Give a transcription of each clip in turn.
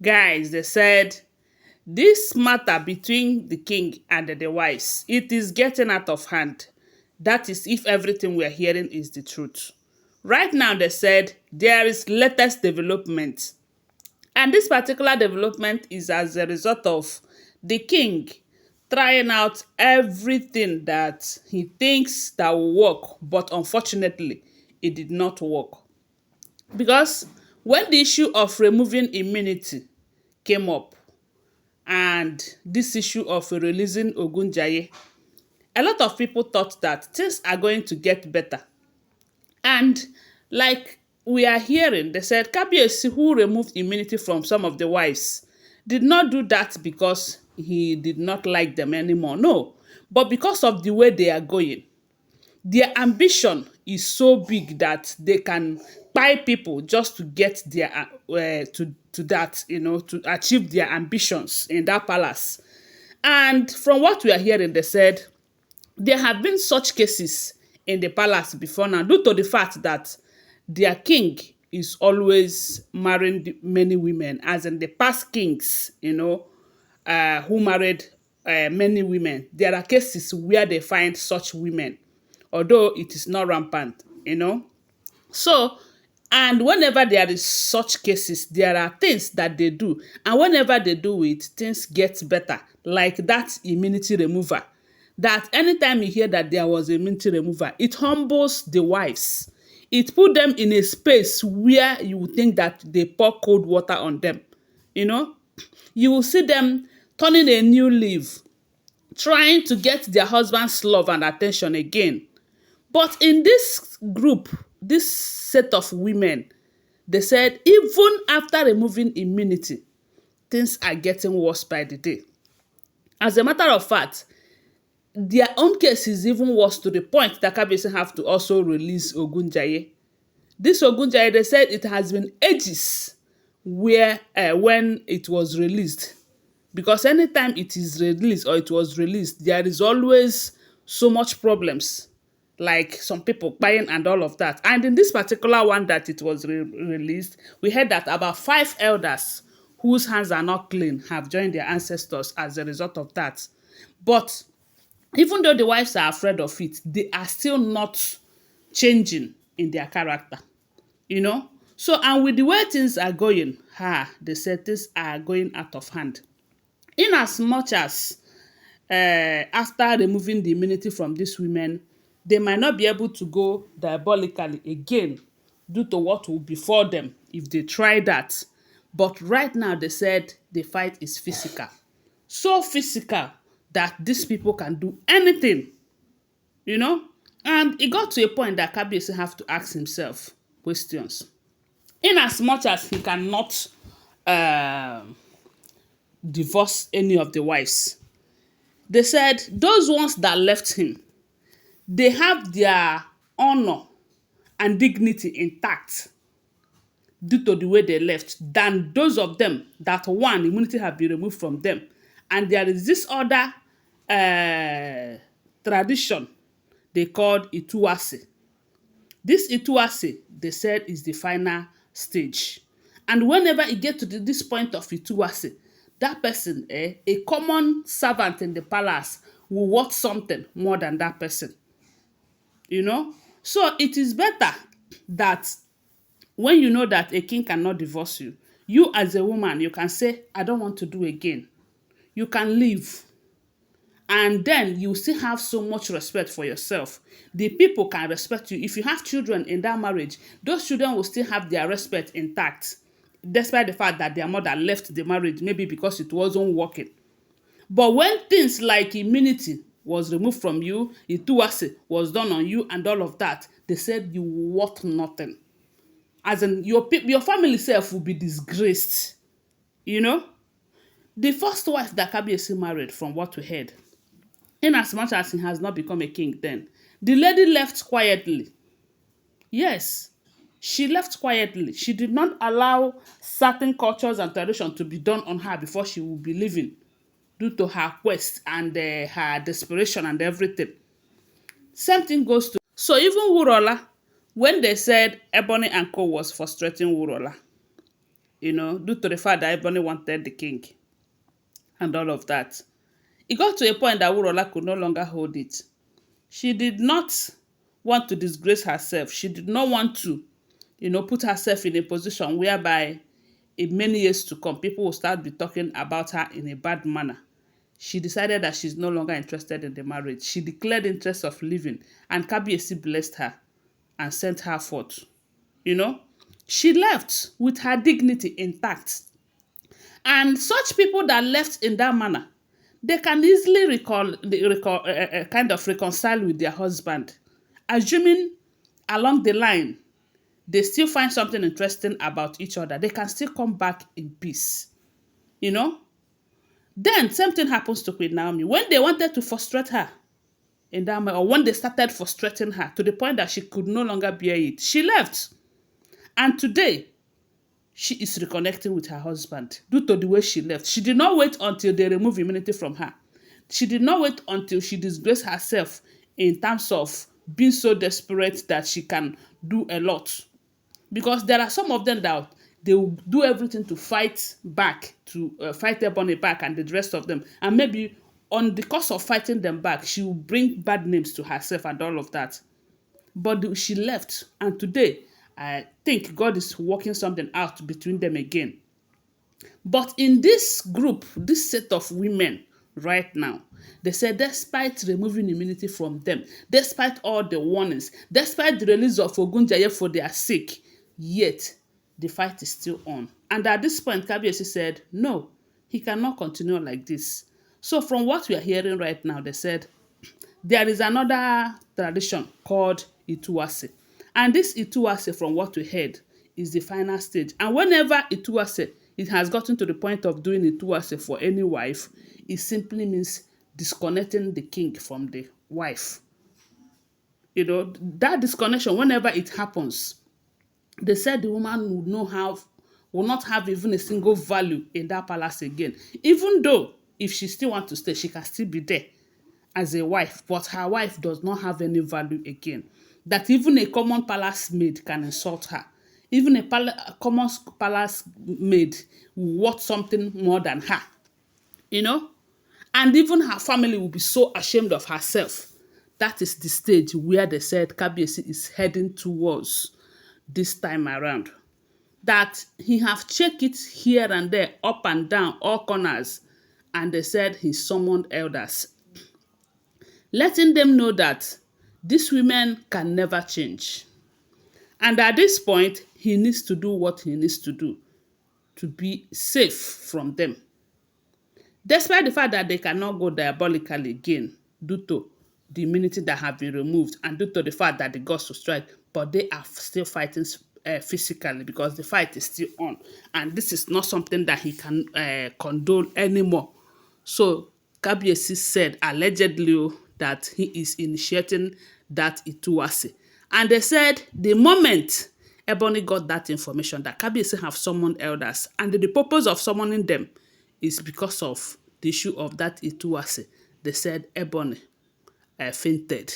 Guys, they said this matter between the king and the wives, it is getting out of hand. That is if everything we are hearing is the truth. Right now, they said there is latest development. And this particular development is as a result of the king trying out everything that he thinks that will work, but unfortunately, it did not work. Because when the issue of removing immunity came up, and this issue of releasing Ogunjaye, a lot of people thought that things are going to get better. And like we are hearing, they said Kabiyesi, who removed immunity from some of the wives, did not do that because he did not like them anymore. No, but because of the way they are going. Their ambition is so big that they can buy people just to get their to that, to achieve their ambitions in that palace. And from what we are hearing, they said there have been such cases in the palace before now, due to the fact that their king is always marrying many women, as in the past kings, who married many women. There are cases where they find such women, although it is not rampant. So, and whenever there is such cases, there are things that they do. And whenever they do it, things get better. Like that immunity remover. That anytime you hear that there was a immunity remover, it humbles the wives. It put them in a space where you would think that they pour cold water on them. You know, you will see them turning a new leaf, trying to get their husband's love and attention again. But in this group, this set of women, they said even after removing immunity, things are getting worse by the day. As a matter of fact, their own case is even worse, to the point that Kabiyesi have to also release Ogunjaye. This Ogunjaye, they said it has been ages where when it was released. Because anytime it is released or it was released, there is always so much problems, like some people buying and all of that. And in this particular one that it was released, we heard that about 5 elders whose hands are not clean have joined their ancestors as a result of that. But even though the wives are afraid of it, they are still not changing in their character. So, and with the way things are going, they said things are going out of hand. In as much as after removing the immunity from these women, they might not be able to go diabolically again due to what will befall them if they try that. But right now, they said the fight is physical. So physical that these people can do anything. And it got to a point that Kabiyesi have to ask himself questions. In as much as he cannot divorce any of the wives, they said those ones that left him, they have their honor and dignity intact due to the way they left, than those of them that one immunity have been removed from them. And there is this other tradition they called Itúwàse. This Itúwàse, they said, is the final stage. And whenever it get to this point of Itúwàse, that person, a common servant in the palace, will want something more than that person. So it is better that when you know that a king cannot divorce you, you as a woman, you can say, I don't want to do again. You can leave. And then you still have so much respect for yourself. The people can respect you. If you have children in that marriage, those children will still have their respect intact, despite the fact that their mother left the marriage, maybe because it wasn't working. But when things like immunity was removed from you, Itúwàse was done on you and all of that, they said you worth nothing. As in, your family self will be disgraced. The first wife that Kabiyesi married, from what we heard, in as much as he has not become a king then, the lady left quietly. Yes, she left quietly. She did not allow certain cultures and traditions to be done on her before she would be leaving, due to her quest and her desperation and everything. Same thing goes to... So even Wurola, when they said Ebony and Co was frustrating Wurola, due to the fact that Ebony wanted the king and all of that. It got to a point that Wurola could no longer hold it. She did not want to disgrace herself. She did not want to, put herself in a position whereby in many years to come, people will start be talking about her in a bad manner. She decided that she's no longer interested in the marriage. She declared interest of leaving, and Kabiyesi blessed her and sent her forth. She left with her dignity intact. And such people that left in that manner, they can easily kind of reconcile with their husband, assuming along the line they still find something interesting about each other. They can still come back in peace. Then same thing happens to Queen Naomi. When they wanted to frustrate her in that way, or when they started frustrating her to the point that she could no longer bear it, she left. And today, she is reconnecting with her husband due to the way she left. She did not wait until they remove immunity from her. She did not wait until she disgraced herself in terms of being so desperate that she can do a lot. Because there are some of them that they will do everything to fight back, to fight Ebony back and the rest of them. And maybe on the course of fighting them back, she will bring bad names to herself and all of that. But she left. And today, I think God is working something out between them again. But in this group, this set of women right now, they said despite removing immunity from them, despite all the warnings, despite the release of Ogunjaye for their sake, yet the fight is still on. And at this point, Kabiyesi said, no, he cannot continue like this. So from what we are hearing right now, they said there is another tradition called Itúwàse. And this Itúwàse, from what we heard, is the final stage. And whenever Itúwàse, it has gotten to the point of doing Itúwàse for any wife, it simply means disconnecting the king from the wife. That disconnection, whenever it happens, they said the woman will not have even a single value in that palace again. Even though if she still wants to stay, she can still be there as a wife, but her wife does not have any value again. That even a common palace maid can insult her. Even a common palace maid will want something more than her. And even her family will be so ashamed of herself. That is the stage where they said Kabiyesi is heading towards this time around. That he have checked it here and there, up and down, all corners. And they said he summoned elders, letting them know that these women can never change. And at this point, he needs to do what he needs to do to be safe from them. Despite the fact that they cannot go diabolically again due to the immunity that have been removed and due to the fact that the gods will strike, but they are still fighting physically because the fight is still on. And this is not something that he can condone anymore. So Kabiyesi said allegedly that he is initiating that Itúwàse. And they said the moment Ebony got that information that Kabiyesi have summoned elders, and the purpose of summoning them is because of the issue of that Itúwàse, they said Ebony fainted.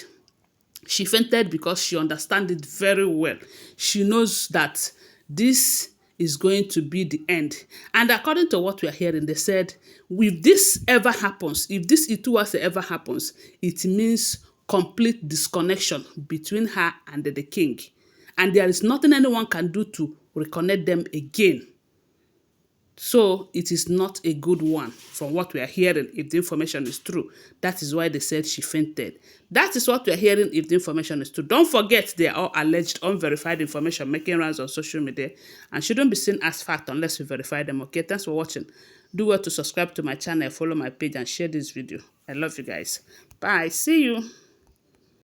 She fainted because she understands it very well. She knows that this is going to be the end. And according to what we are hearing, they said, if this ever happens, if this Itúwàse ever happens, it means complete disconnection between her and the king. And there is nothing anyone can do to reconnect them again. So it is not a good one from what we are hearing if the information is true. That is why they said she fainted. That is what we are hearing if the information is true. Don't forget they are all alleged unverified information making rounds on social media and shouldn't be seen as fact unless we verify them. Okay, thanks for watching. Do well to subscribe to my channel, follow my page and share this video. I love you guys. Bye. See you.